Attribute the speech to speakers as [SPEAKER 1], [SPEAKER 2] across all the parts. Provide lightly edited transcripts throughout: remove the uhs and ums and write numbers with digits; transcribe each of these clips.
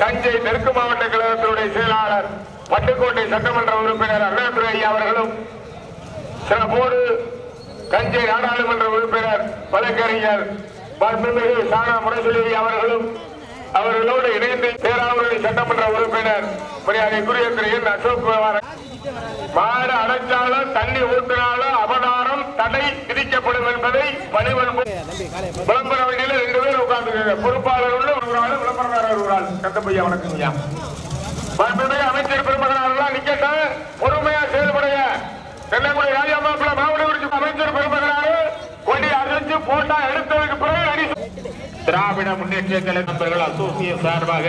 [SPEAKER 1] தஞ்சை தெற்கு மாவட்ட கழகத்தினுடைய செயலாளர் பட்டுக்கோட்டை சட்டமன்ற உறுப்பினர் அண்ணாதுரை அவர்களும் சிறப்போடு தஞ்சை நாடாளுமன்ற உறுப்பினர் வழக்கறிஞர் மாண்புமிகு சானா முரசொலி அவர்களும் அவர்களோடு இணைந்து பேராவூரணி சட்டமன்ற உறுப்பினர் மரியாதைக்குரிய திரு என் அசோக் மாடு அடைச்சாலும் தண்ணி ஊற்றினாலும் அபகாரம் தடை விதிக்கப்படும் என்பதை பணிவன் விளம்பர வண்டியில 2 பேர் உட்கார்ந்து பொறுப்பாளர் உள்ள ஒரு ஆள் விளம்பரக்காரர் ஒரு ஆள் கந்தப்பையா வணக்கம்யா அமைச்சர் பெருமகனாரெல்லாம் நிக்கட்டும் பொறுமையா செயல்படுங்க தென்னங்குடி ராஜாமாப்பிள்ள மாவட்ட அமைச்சர் பெருமகனாரு கொடி அரைச்சு போட்டா எடுத்ததுக்கு பிறகு திராவிட முன்னேற்ற கழக நண்பர்கள் அசோசியேட் சார்பாக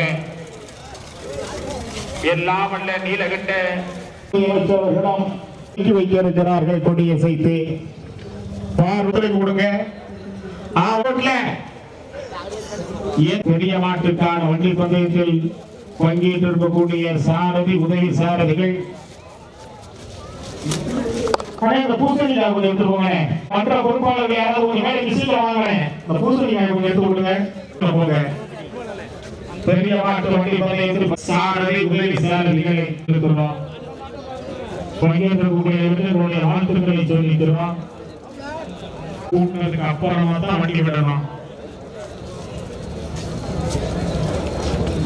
[SPEAKER 1] எல்லாம் அல்ல நீலகண்ட வைத்திருக்கிறார்கள் கொடியை செய்து கொடுங்க பெரிய மாட்டுக்கான வண்டி பந்தயத்தில் பங்கேற்றிருக்கக்கூடிய சாரதி உதவி சாரதிகள் பூசணிக்காய் கொஞ்சம் எடுத்துக்கோங்க. மற்ற பொறுப்பாளர்கள் யாராவது கொஞ்சம் மேலே விசில் வாங்கினேன் அந்த பூசணிக்காய் கொஞ்சம் எடுத்து கொடுங்க. போங்க பெரிய மாட்டு வண்டி பந்தயத்தில் சாரதி உதவி சாரதிகளை இருக்கிறோம். பங்கேற்கக்கூடிய வாழ்த்துக்களை சொல்லிக்கிறோம். கூட்டத்துக்கு அப்புறமா தான் வண்டி விடணும்.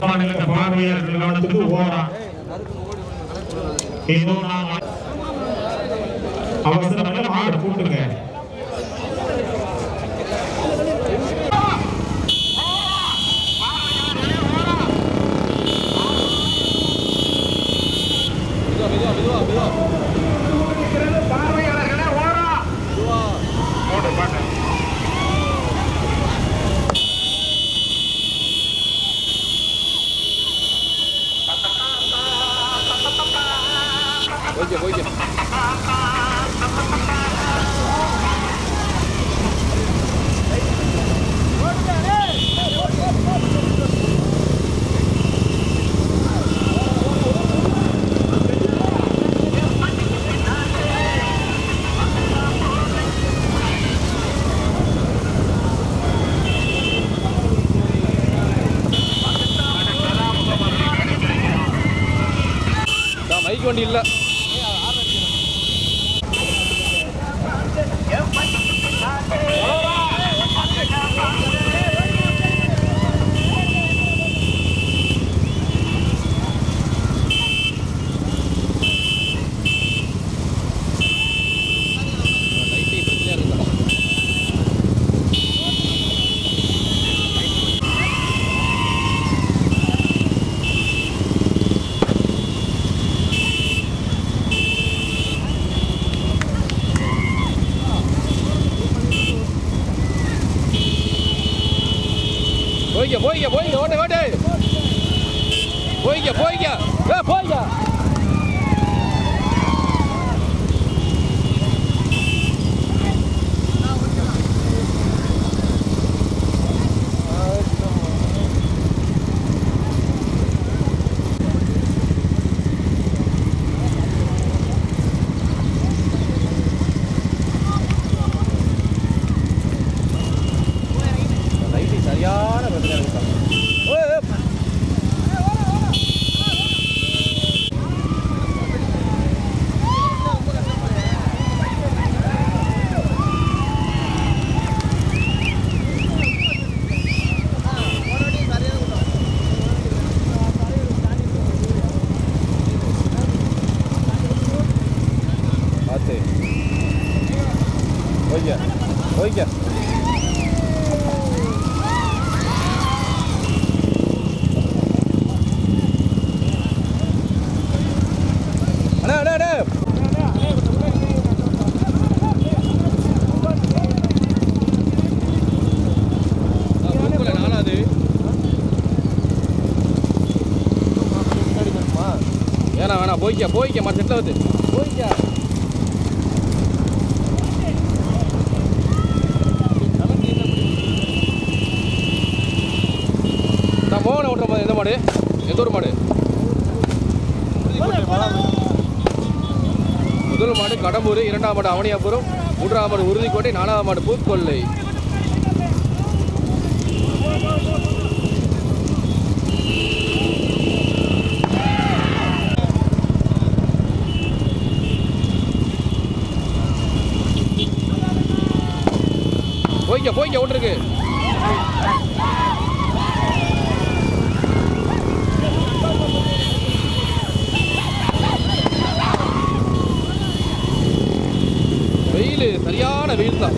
[SPEAKER 1] மாநில பார்வையாளர்கள் கவனத்துக்கு போறான். ஏதோ நான் அவசரம் மாடு கூட்டுங்க. வண்டி இல்ல போய்க்க ஓட்டு போய்க்க சரியான போய்க்க போய்க்க மற்ற வந்து போய்க்க மோகனை ஓட்டுற போது எந்த மாடு எந்த ஒரு மாடு முதல் மாடு கடம்பூர், 2ஆம் மாடு அவனியாபுரம், 3ஆம் மாடு உறுதிக்கோட்டை, 4ஆம் மாடு பூக்கொல்லை.
[SPEAKER 2] போய்ங்க ஒன்றுக்கு. வெயில் சரியான வெயில் தான்.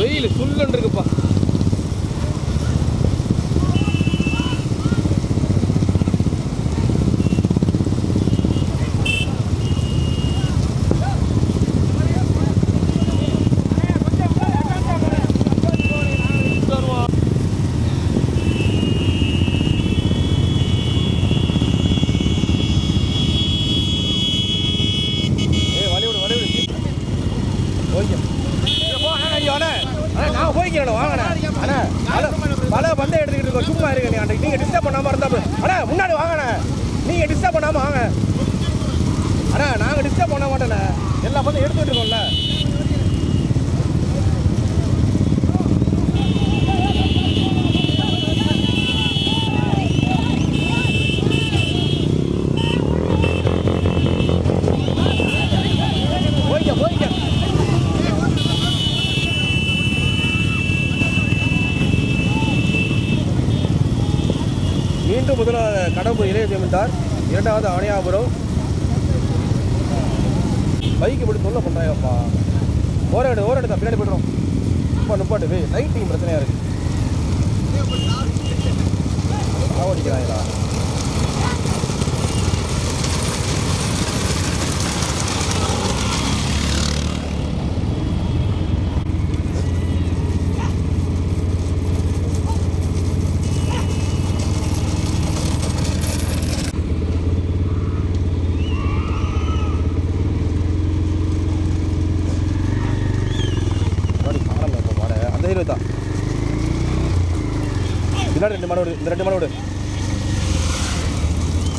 [SPEAKER 2] வெயில் சுல்லன்னு இருக்குப்பா. நான் போய்க்கிறேன் வாங்கண்ணே. அண்ணா பல பந்தை எடுத்துக்கிட்டு இருக்கோம், சும்மா இருக்க நீங்கள் டிஸ்டர்ப் பண்ணாமல் இருந்தால் அண்ணா முன்னாடி வாங்கண்ணே. நீங்கள் டிஸ்டர்ப் பண்ணாமல் வாங்க அண்ணா. நாங்கள் டிஸ்டர்ப் பண்ண மாட்டேண்ணே, எல்லா பந்தையும் எடுத்துகிட்டு இருக்கோம்ல. மீண்டும் முதலாவது கடம்பூர் இளைய ஜமீன்தார், இரண்டாவது ஆணையாபுரம். பைக்கு இப்படி தொல்லை பண்ணுறாங்கப்பா. ஓரடு தான் பின்னாடி போய்ட்டுரும். ரொம்ப நுப்பாட்டு லைட்டிங் பிரச்சனையாக இருக்குது. ஓடிக்கிறாங்களா? பின்னாடி 2 மாடு விடு, இந்த 2 மாடு விடு.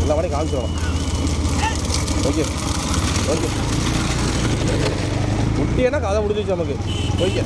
[SPEAKER 2] எல்லா மாடையும் காமிச்சிடலாம். ஓகே முட்டியனா கதை முடிஞ்சிச்சு நமக்கு. ஓகே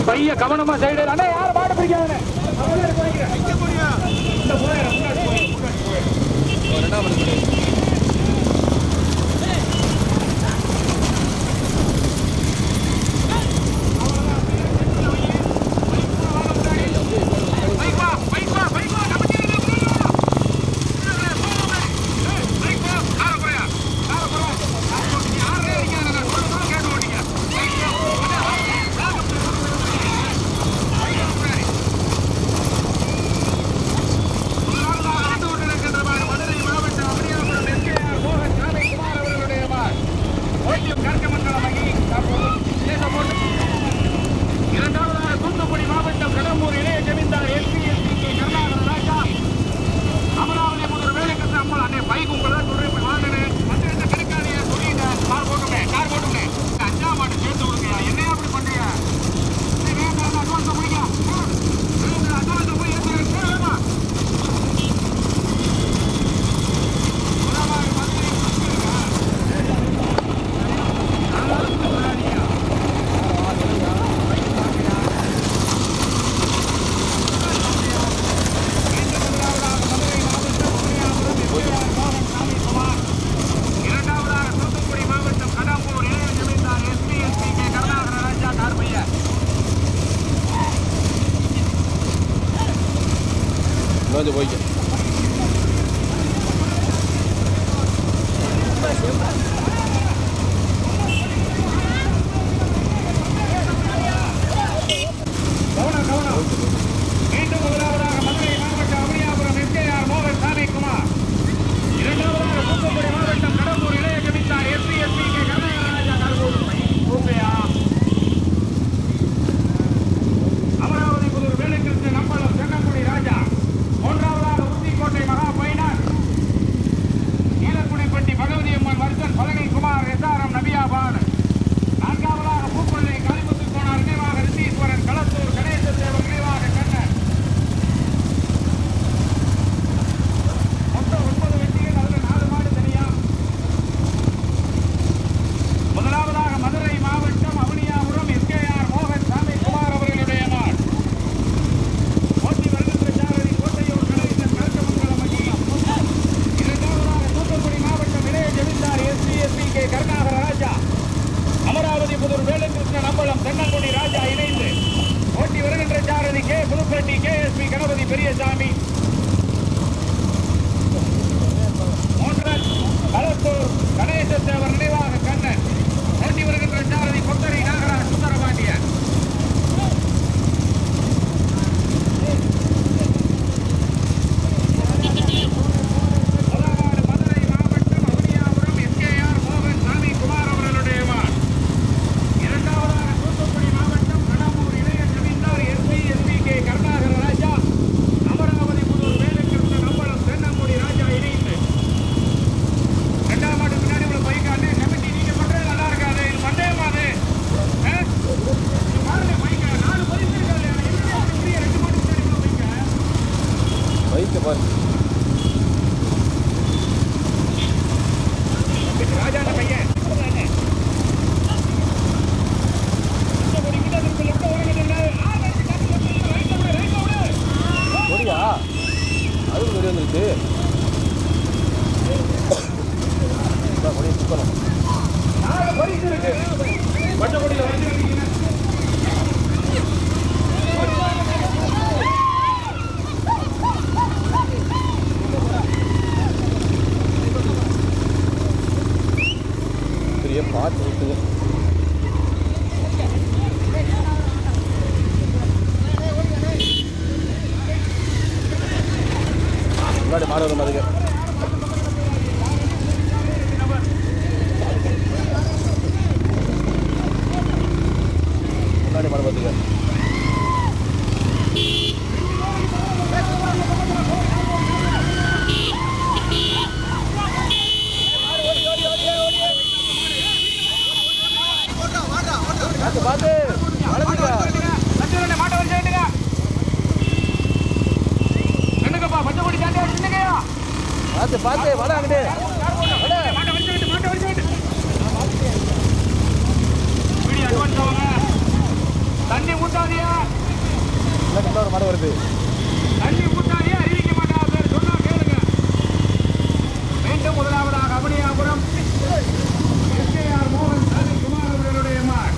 [SPEAKER 2] பைய கவனமா சைடு. அண்ணா யாரும் பாட பிடிக்காத. கொஞ்சம் போய்க்க.
[SPEAKER 1] மீண்டும் முதலாவதாக மதுரை மாவட்டம் அமனியாபுரம் எஸ்கேஆர் மோகன் சாமிக்குமார், இரண்டாவதாக தூத்துக்குடி மாவட்டம் கடம்பூர் இளைய கவிதார் எஸ்பி கே கருணாராஜா அமராவதி புதூர் வேலுக்கிருஷ்ணன் நம்பலம் தென்னங்குடி ராஜா, மூன்றாவதாக உறுதிக்கோட்டை மகா பைனான் நீலக்குடிப்பட்டி பகவதி அம்மன் வருஷன் பழனி குமார் எஸ்ஆர்எம் நபியாபான், நான்காவதாக பூப்பள்ளி காளிமுத்து கோனார் நினைவாக ரித்தீஸ்வரன் களத்தூர் கணேச தேவர் நினைவாக கண்ணன். மொத்தம் 9 வெற்றிகள், அதில் 4 மாடு தனியா. முதலாவதாக மதுரை மாவட்டம் அவனியாபுரம் எஸ்கேஆர் மோகன் சாமிக்குமார் அவர்களுடைய மாடு. போட்டி வருகின்ற சாரதி கோட்டையூர் கணேசன் கருக்கமங்கலம் அணி. இரண்டாவதாக தூத்துக்குடி மாவட்டம் இளைய ஜமீன்தார் எஸ்பி கே கருணாகரராஜா, அமராவதி புதூர் வேலுக்கிருஷ்ணன் அம்பலம் தென்னங்குடி ராஜா இணைந்து போட்டி வருகின்ற சாரதி கே புதுப்பட்டி KSP கணபதி பெரியசாமி. களத்தூர் கணேச தேவர் நினைவாக கண்ணன். போட்டி வருகின்ற சாரதி கொத்தரி நாகராஜ் சுந்தரபாண்டியன். முதலாவது மதுரை மாவட்டம் அவனியாபுரம் எஸ்கேஆர் மோகன் சாமிக்குமார் அவர்களுடைய மாடு. இரண்டாவதாக தூத்துக்குடி மாவட்டம் கடம்பூர் இளைய ஜமீன்தார் எஸ்பி கே கருணாகரராஜா, அமராவதி புதூர் வேலுக்கிருஷ்ணன் அம்பலம் தென்னங்குடி ராஜா இணைந்து. இரண்டாம் மாடு பின்னாடி உள்ள பைக்கானே கமிட்டி நீங்க பண்றது நல்லா இருக்காது, இது பந்தயமாது. பாருங்க பைக்க 4 பரிசு இருக்காது, 2 மாடு பின்னாடி உள்ள
[SPEAKER 2] பைக்கை பாரு.
[SPEAKER 1] ராஜா பையன்
[SPEAKER 2] கொடியா அதுவும் கொடி வந்துருச்சு. கொடியை சுத்தணும்.
[SPEAKER 1] 4 பரிசு இருக்கு. பச்சைக்கொடியில வந்து
[SPEAKER 2] பெரிய பார்த்து விட்டுங்க. முன்னாடி மாடு வரும் அதுக்கு. முன்னாடி மாடு பார்த்துக்க. பார்த்து
[SPEAKER 1] மாட்டை வச்சு என்னங்கப்பா பச்சைக்கொடி சாண்டியா வச்சுங்கயா.
[SPEAKER 2] பார்த்து பார்த்து வட அங்கிட்டு
[SPEAKER 1] மாட்டை வச்சு வீடியோ அட்வான்ஸ் ஆவாங்க. தண்ணி ஊட்டாதியா,
[SPEAKER 2] இன்னொரு மாடு வருது.
[SPEAKER 1] தண்ணி ஊட்டாதியா, அறிவிக்க மாட்டா பேர் சொன்னா கேளுங்க. மீண்டும் முதலாவதாக அவனியாபுரம் எஸ்கேஆர் மோகன் சாமிக்குமார் அவர்களுடைய மாடு.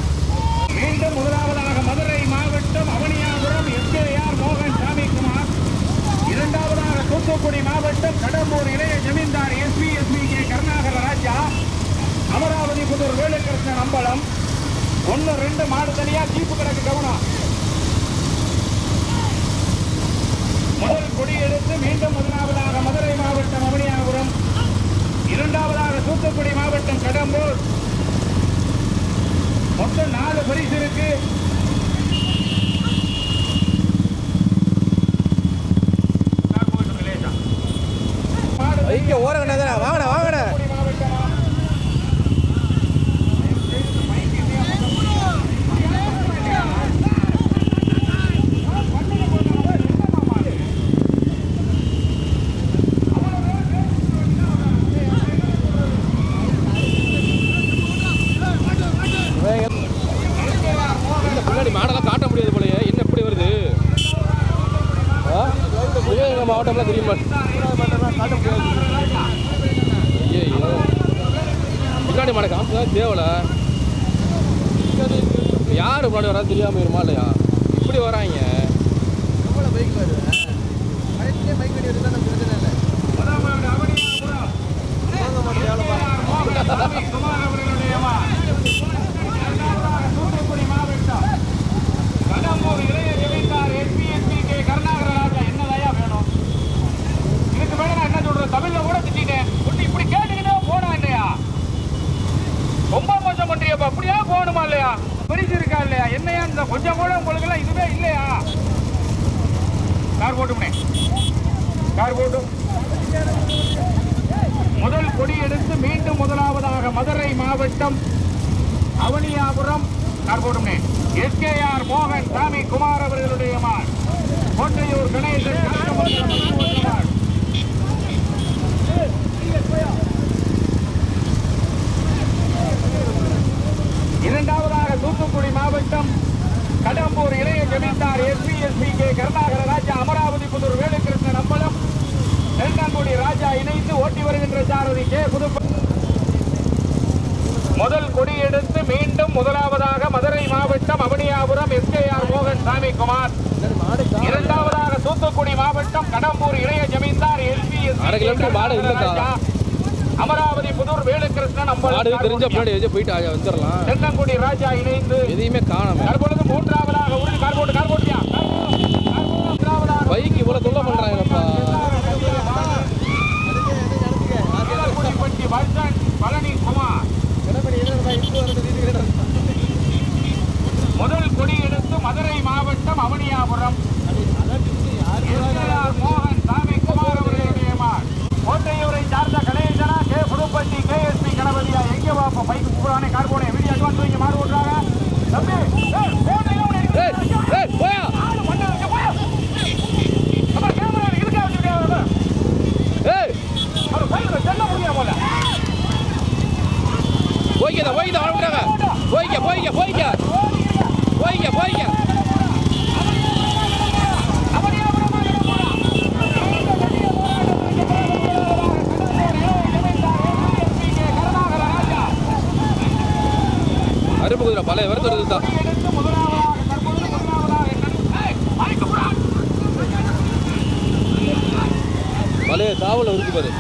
[SPEAKER 1] மீண்டும் முதலாவதாக மதுரை மாவட்டம் அவனியாபுரம் எஸ்கேஆர் மோகன் சாமிக்குமார். இரண்டாவதாக தூத்துக்குடி மாவட்டம் கடம்பூர் இளைய ஜமீன்தார் எஸ்பி கே கருணாகரராஜா, அமராவதி புதூர் வேலுக்கிருஷ்ணன் அம்பலம். 1-2 மாடு தனியா, தீப்பு கிடக்கு கவனம். முதல் கொடி எடுத்து மீண்டும் முதலாவதாக மதுரை மாவட்டம் அவனியாபுரம், இரண்டாவதாக தூத்துக்குடி மாவட்டம் கடம்பூர். மொத்தம் 4 பரிசு இருக்கு.
[SPEAKER 2] பைக்கை ஓரங்கண்ணா தானே வாங்கண்ணா வாங்கண்ணா. முன்னாடி மாடெல்லாம் காட்ட முடியாது போலயே, என்ன எப்படி வருது? எங்கள் மாவட்டம்லாம் தெரியுமா? காட்ட முடியாது. ஐயோ முன்னாடி மாடை காசு தான் தேவலை. யார் முன்னாடி வராது தெரியாமல் வருமா இல்லையா? இப்படி வராங்க. எவ்வளோ பைக் வருவேன்
[SPEAKER 1] தூத்துக்குடி மாவட்டம் கடம்பூர் இளைய ஜமீன்தார் எஸ்பிஎஸ்பிகே கருணாகர ராஜா என்னதையா வேணும்? இதுக்கு மேல நான் என்ன சொல்றேன்? தமிழ்ல கூட திட்டேன். இப்படி கேட்டுக்கிட்டே போனா இல்லையா? ரொம்ப மோசம் பண்றியப்பா. அப்படியா போகணுமா இல்லையா? பரிசு இருக்கா இல்லையா? என்னையா இந்த கொஞ்சம் கூட உங்களுக்கு எல்லாம் இதுவே இல்லையா? கார் போட்டுமே கார் போட்டும். முதல் கொடி எடுத்து மீண்டும் முதலாவதாக மதுரை மாவட்டம் அவனியாபுரம் கார் போட்டுமே எஸ்கேஆர் மோகன் சாமி குமார் அவர்களுடைய மார் கோட்டையூர் கணேசன் இரண்டாவதாக தூத்துக்குடி மாவட்டம் கடம்பூர் இளைய ஜமீன்தார் எஸ்பிஎஸ்பிகே கருணாகர ராஜா அமராவதி புதூர் வேலுகிருஷ்ணன் அம்பலம் தென்னங்குடி ராஜா இணைந்து ஓட்டி வருகின்ற சாரதி கே புதுப்ப. முதல் கொடி எடுத்து மீண்டும் முதலாவதாக மதுரை மாவட்டம் அவனியாபுரம் எஸ்கேஆர் மோகன் சாமி குமார். இரண்டாவதாக தூத்துக்குடி மாவட்டம் கடம்பூர் இளைய ஜமீன்தார் எஸ்பிஎஸ்பிகே ராஜா அமராவதி புதூர் வேலுகிருஷ்ணன் அம்பலம்
[SPEAKER 2] தெரிஞ்ச போயிட்டு வந்துடலாம்.
[SPEAKER 1] தென்னங்குடி ராஜா இணைந்து எதையுமே காணாம தற்பொழுது மூன்றாவதாக உறுதி கார் போட்டியா
[SPEAKER 2] பைக் இவ்வளவு தொல்லை பண்றாங்கப்பா.
[SPEAKER 1] பழனி குமார் முதல் கொடி எடுத்து மதுரை மாவட்டம் அவனியாபுரம் மோகன் சாமி குமார் அவர்களுடைய கோட்டையூரை சார்ந்த கணேசனா கே புதுப்பட்டி கேஎஸ்பி கணபதியா எங்க வாப்ப பைக் புறானே கார் போனே வீடியோ அட்வான்ஸ் வைங்க மாறு ஓட்டுறாங்க தம்பி
[SPEAKER 2] பழைய வருது தான் பழைய காவல் இருக்கு பாரு.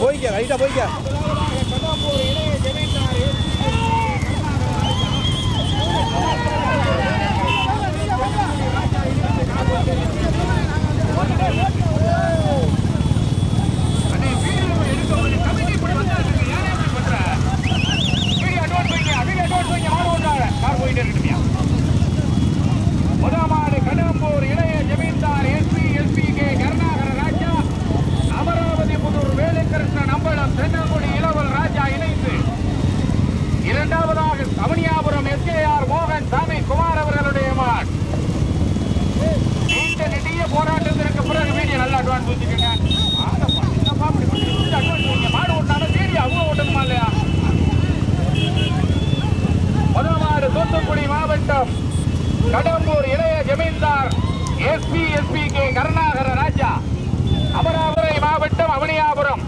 [SPEAKER 2] போய்க்க ரைட்டா போய்க்க.
[SPEAKER 1] முதலாவது கடம்பூர் இளைய ஜமீன்தார் எஸ்பிஎஸ்பிகே கருணாகர ராஜா அமராவதி புதூர் வேலுகிருஷ்ணன் அம்பலம் தென்னங்குடி இளவல் ராஜா இணைந்து இரண்டாவதாக அவனியாபுரம் எஸ்கேஆர் மோகன் சாமி குமார் அவர்களுடைய மாட். நீண்ட நெடிய போராட்டத்திற்கு பிறகு வீடியோ நல்லா அட்வான்ஸ் வச்சுக்கோங்க. மாடு ஓட்டாலும் சரி அவங்க ஓட்டணுமா இல்லையா? முதலாவது தூத்துக்குடி மாவட்டம் கடம்பூர் இளைய ஜமீன்தார் எஸ்பிஎஸ்பிகே கருணாகர ராஜா அமராவதி மாவட்டம் அவனியாபுரம்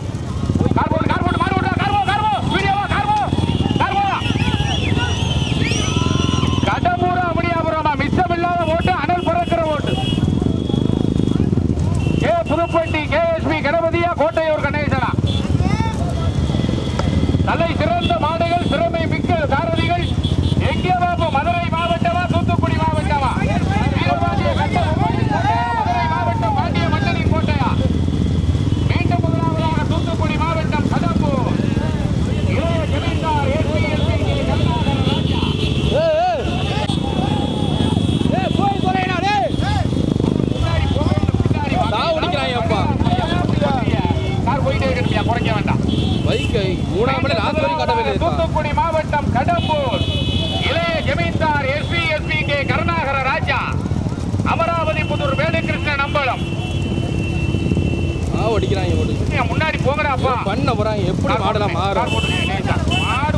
[SPEAKER 1] கடம்பூர் அவனியாபுரம் மிச்சமில்லாத ஓட்டு அனல் பறக்கிற ஓட்டு. கே புதுப்பட்டி கேஎஸ்பி கணபதியா கோட்டையூர் கணேசனா தலை சிறந்த மாடுகள் திறமை மிக்க சாரதிகள் எங்கே பாபு மதுரை மாவட்டமா தூத்துக்குடி மாவட்டமா மதுரை மாவட்டம் பாண்டிய மன்னனின் கோட்டையா மீண்டும் முதலாவதாக தூத்துக்குடி மாவட்டம் கடம்பூர் இளைய ஜமீன்தார் எஸ்பிஎஸ்பிகே கருணாகர ராஜா. குறைக்க வேண்டாம். தூத்துக்குடி மாவட்டம் கடம்பூர் இளைய ஜமீன்தார் எஸ்பிஎஸ்பிகே கருணாகர ராஜா அமராவதி புதூர் வேலுகிருஷ்ணன் அம்பலம் முன்னாடி போங்கடாப்பா
[SPEAKER 2] பண்ண போறாங்க. எப்படி மாடலாம்
[SPEAKER 1] மாடு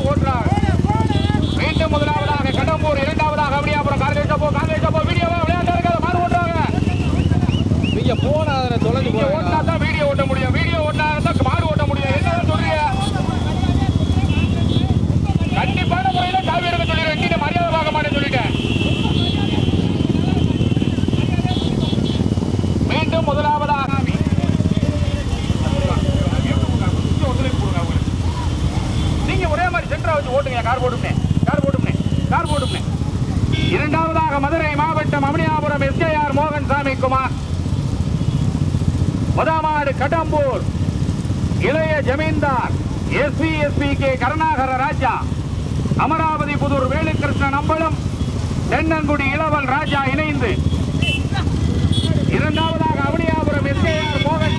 [SPEAKER 1] ஓட்டுறாங்க. மீண்டும் முதலாவதாக கடம்பூர் இரண்டாவதாக அவனியாபுரம் கார்கேஷப்போ வீடியோவா விளையாட்டு இருக்காது மாடு ஓட்டுறாங்க.
[SPEAKER 2] நீங்க போனா தொலைஞ்சு
[SPEAKER 1] ஓட்டினா தான் வீடியோ ஓட்ட முடியும். வீடியோ ஓட்டினா தான் மாடு ஓட்ட முடியும். என்ன சொல்றீங்க? கண்டிப்பான முறையில காவி எடுக்க சொல்லிடுறேன். எங்கிட்ட மரியாதை பார்க்க மாட்டேன்னு சொல்லிட்டேன்.
[SPEAKER 3] மாதிரி சென்டரா வச்சு ஓட்டுங்க. கார் போட்டுமே. இரண்டாவதாக மதுரை மாவட்டம் அவனியாபுரம் எஸ்கேஆர் மோகன் சாமி குமார். முதமாடு கடம்பூர் இளைய ஜமீன்தார் எஸ்பி கருணாகர ராஜா. அமராவதி புதூர் வேலுகிருஷ்ணன் அம்பலம் தென்னங்குடி இளவல் ராஜா இணைந்து. இரண்டாவதாக அவனியாபுரம் எஸ்கேஆர் மோகன்.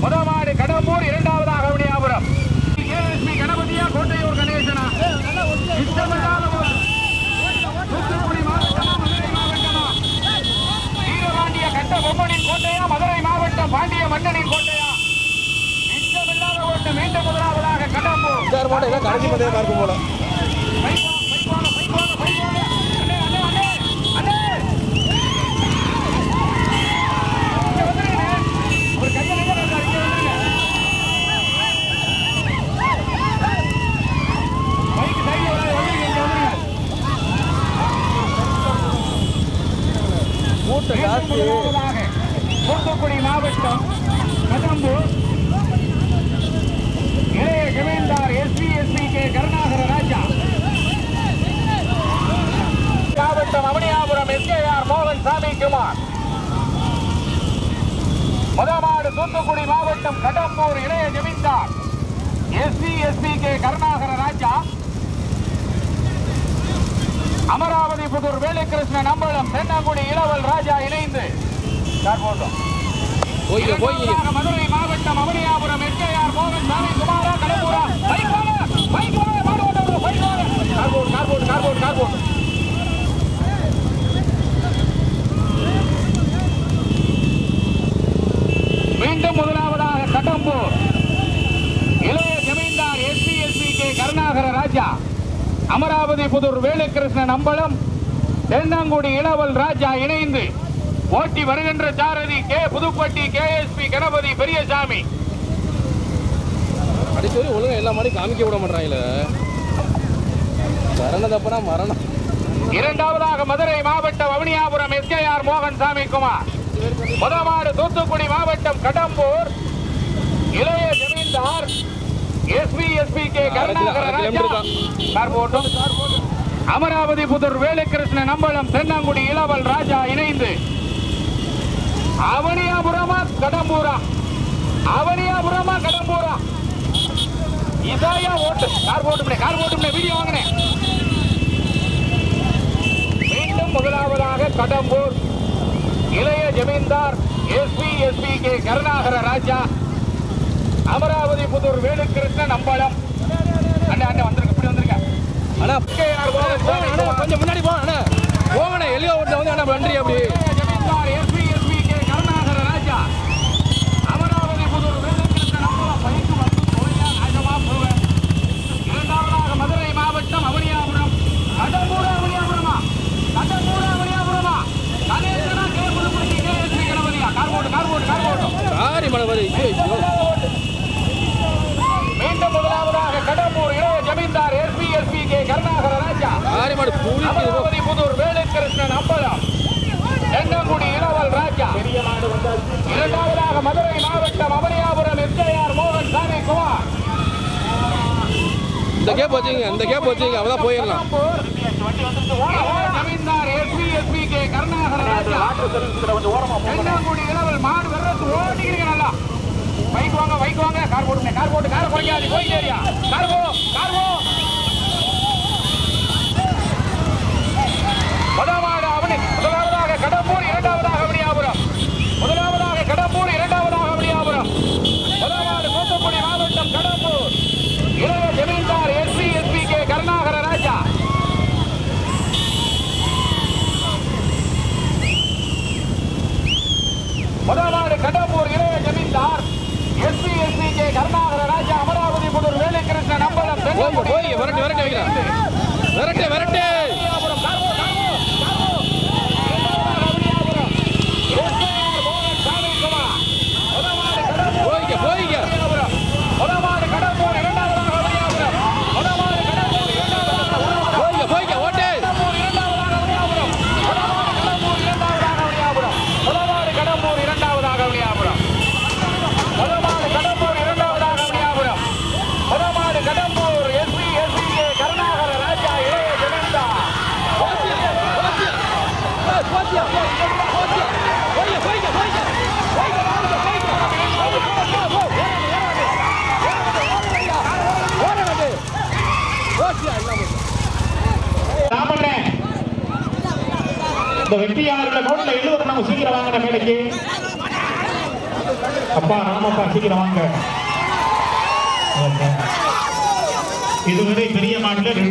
[SPEAKER 3] முதமாடு கடம்பூர், இரண்டாவதாக அவனியாபுரம் கேஎஸ்பி கணபதியா கோட்டையூர் கணேசனா. தூத்துக்குடி மாவட்டமா மதுரை மாவட்டமா? வீரபாண்டிய கட்ட பொம்மனின் கோட்டையா மதுரை மாவட்டம் பாண்டிய மன்னனின் கோட்டையா? மிச்சமில்லாத ஓட்டு. மீண்டும் முதலாவதாக கடம்பூர்.
[SPEAKER 2] கடைசி பந்தயமா இருக்கும் போல.
[SPEAKER 3] தூத்துக்குடி மாவட்டம் கடம்பூர் இளைய ஜமீன்தார் எஸ்பி கே கருணாகர ராஜா. மாவட்டம் அவனியாபுரம் எஸ்கேஆர் மோகன் சாமி குமார். முதமாடு தூத்துக்குடி மாவட்டம் கடம்பூர் இளைய ஜமீன்தார் எஸ்பி கே கருணாகர ராஜா. அமராவதி புதூர் வேலுகிருஷ்ணன் அம்பலம் தென்னங்குடி இளவல் ராஜா இணைந்து. மதுரை மாவட்டம் அவனியாபுரம் எஸ்கேஆர் மோகன் சாமி குமாரா கடம்பூரா. மீண்டும் முதலாவதாக கடம்பூர் இளைய ஜமீன்தார் எஸ்பி கே கருணாகர ராஜா. அமராவதி புதூர் வேலுகிருஷ்ணன் அம்பலம் தென்னங்குடி இளவல் ராஜா இணைந்து ஓட்டி வருகின்ற சாரதி கே புதுப்பட்டி கேஎஸ்பி கணபதி பெரியசாமி.
[SPEAKER 2] அடிச்சோரி ஒழுங்கா எல்லா மாதிரி காமிக்க விட மாட்டாங்களே. மரணதப்பனா மரணம்.
[SPEAKER 3] இரண்டாவதாக மதுரை மாவட்டம் அவனியாபுரம் எஸ்கேஆர் மோகன் சாமி குமார். முதமாடு தூத்துக்குடி மாவட்டம் கடம்பூர் இளைய ஜமீன்தார் எஸ்பி கே கருணாகர ராஜா. அமராவதி புதூர் வேலுகிருஷ்ணன் அம்பலம் தென்னங்குடி இளவல் ராஜா இணைந்து. அவனியாபுரமா கடம்பூரா? அவனியாபுரமா கடம்பூரா? இதாயா ஓட்டு. கார் போட்டு வீடியோ வாங்கினேன். மீண்டும் முதலாவதாக கடம்பூர் இளைய ஜமீன்தார் எஸ்பி கே கருணாகர ராஜா. அமராவதி புதூர் வேலுகிருஷ்ணன் அம்பலம். அண்ணா வந்திருக்க, இப்படி வந்திருக்க.
[SPEAKER 2] அண்ணா கொஞ்சம் முன்னாடி போங்கண்ணே. போங்கண்ணே எளிய ஓட்டுல வந்து அண்ணா நன்றி. அப்படி
[SPEAKER 3] ஜமீன்தார் எஸ்பி கே கருணாகர ராஜா. அமராவதி புதூர் வேலுகிருஷ்ணன் அம்பலம் பைக்கு வந்து கோயிலா ராஜமா போவேன். இரண்டாவதாக மதுரை மாவட்டம் அவனியாபுரம் கடம்பூர். அவனியாபுரமா கணேசனா கே புதுப்பட்டி கேஎஸ்பி கணபதியா. கார் போட்டு
[SPEAKER 2] சாரி மனவரி.
[SPEAKER 3] மீண்டும் முதலாவதாக கடம்பூர் இளைய ஜமீன்தார் எஸ்பி கே கருணாகர ராஜா. அமராவதி புதூர் வேலுகிருஷ்ணன் அம்பலம் தென்னங்குடி இளவல் ராஜா. இரண்டாவதாக மதுரை மாவட்டம் அவனியாபுரம் எஸ்கேஆர் மோகன் சாமி குமார்.
[SPEAKER 2] இந்த கேப் வச்சுங்க அவதான் போயிடலாம்.
[SPEAKER 3] ஜமீன்தார் எஸ்பி கே கருணாகர ராஜா. தென்னங்குடி இளவல் மாடு வெறத்து ஓடிக்கிறீங்க. நல்லா பைக் வாங்க. கார் போட்டு காரை குறைக்காது. போயிட்டேரியா கார்போ. முதலாவதாக கடம்பூர், இரண்டாவதாக அவனியாபுரம். முதலாவதாக அவனியாபுரம். முதலாவது தூத்துக்குடி மாவட்டம் கடம்பூர் இளைய ஜமீன்தார் எஸ்பி கே கருணாகர ராஜா. முதலாவது கடம்பூர் இளைய ஜமீன்தார் எஸ்பி கே கருணாகர ராஜா. அமராவதி புதூர் வேலுகிருஷ்ணன் அம்பலம்
[SPEAKER 2] விரட்டு.
[SPEAKER 3] முதலாவது கடம்பூர், இரண்டாவதாக அவனியாபுரம். முதலாவது கடம்பூர், இரண்டாவதாக
[SPEAKER 2] ஓட்டு.
[SPEAKER 3] முதலாவது கடம்பூர், இரண்டாவதாக அவனியாபுரம். முதலாவது கடம்பூர், இரண்டாவதாக அவனியாபுரம். முதலாவது
[SPEAKER 4] இந்த வெற்றியாளர்களை நோட்ல எழுதுற நம்ம சீக்கிரம் வாங்கின மேடைக்கு. அப்பா ராமப்பா சீக்கிரம் வாங்க. இதுவரை பெரிய மாட்டில்